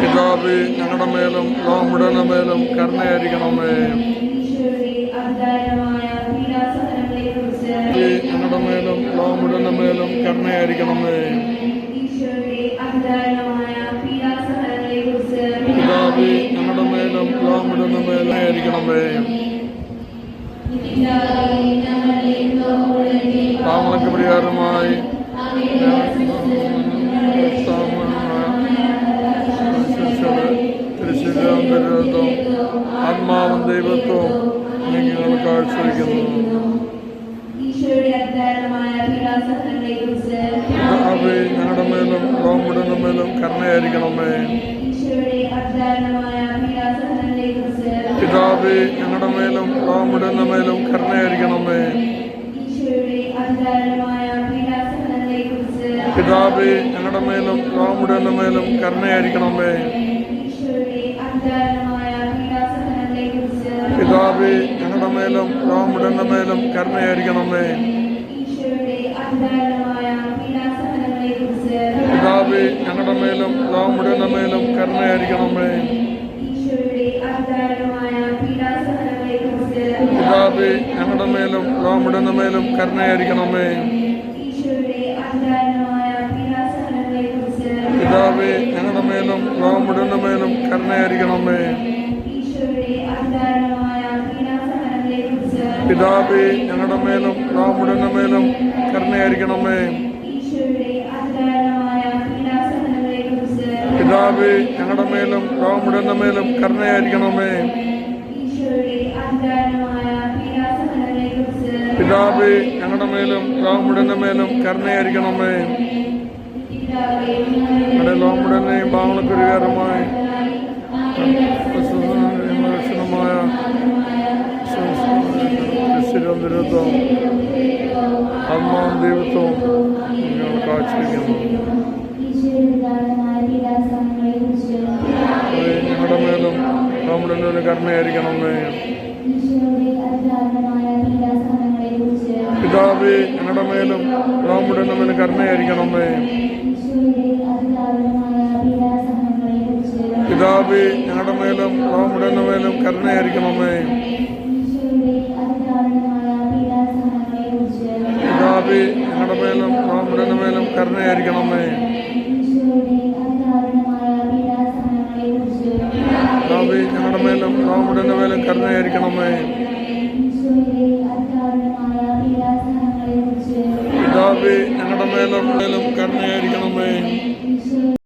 പിതാവേ, ഞങ്ങളുടെ മേലും നമ്മുടെ മേലും കരുണയായിരിക്കണമേ. ഞങ്ങളുടെ മേലും നമ്മുടെ മേലും കരുണയായിരിക്കണമേ. പിതാവേ, ഞങ്ങളുടെ മേലും നമ്മുടെ മേലും ആയിരിക്കണമേ. പാവങ്ങൾക്ക് പരിഹാരമായി തിരുശരീരവും ആത്മാവും ദൈവത്വവും നിങ്ങൾ കാഴ്ചവെക്കുന്നു. പിതാവേ, ഞങ്ങളുടെ മേലും നമ്മുടെ മേലും കരുണയായിരിക്കണമേ. പിതാവേ, ഞങ്ങളുടെ മേലും നമ്മുടെ മേലും കരുണയായിരിക്കണമേ. പിതാവേ, ഞങ്ങളുടെ മേലും നമ്മുടെ മേലും കരുണയായിരിക്കണമേ. പിതാവേ, ഞങ്ങളുടെ മേലും നമ്മുടെ മേലും കരുണയായിരിക്കണമേ. പിതാവേ, ഞങ്ങളുടെ മേലും നമ്മുടെ മേലും കരുണയായിരിക്കണമേ. പിതാവേ, ഞങ്ങളുടെ മേലും നമ്മുടെ മേലും കരുണയായിരിക്കണമേ. പിതാവേ, ഞങ്ങളുടെ മേലും നമ്മുടെ മേലും കരുണയായിരിക്കണമേ. പിതാവേ, ഞങ്ങളുടെ മേലും നമ്മുടെ മേലും കരുണയായിരിക്കണമേ. പിതാവേ, ഞങ്ങളുടെ മേലും നമ്മുടെ മേലും കരുണയായിരിക്കണമേ. പിതാവേ, ഞങ്ങളുടെ മേലും നമ്മുടെ മേലും കരുണയായിരിക്കണമേ. ഞങ്ങളുടെ ലോമുടനെയും ഭാവനക്കുരുകാരമായി ലക്ഷണമായ വിരുദ്ധവും ആത്മാവും ദൈവത്വവും നിങ്ങൾ കാഴ്ചവെക്കുന്നു. ഞങ്ങളുടെ മേലും നമ്മുടെ മേലും കരുണയായിരിക്കണമേ. പിതാവേ, ഞങ്ങളുടെ മേലും നമ്മുടെ മേലും കരുണയായിരിക്കണമേ. പിതാവേ, ഞങ്ങളുടെ മേലും നമ്മുടെ മേലും കരുണയായിരിക്കണമേ. പിതാവേ, ഞങ്ങളുടെ മേലും നമ്മുടെ മേലും കരുണയായിരിക്കണമേ. പിതാവേ, ഞങ്ങളുടെ മേലും നമ്മുടെ മേലും കരുണയായിരിക്കണമേ.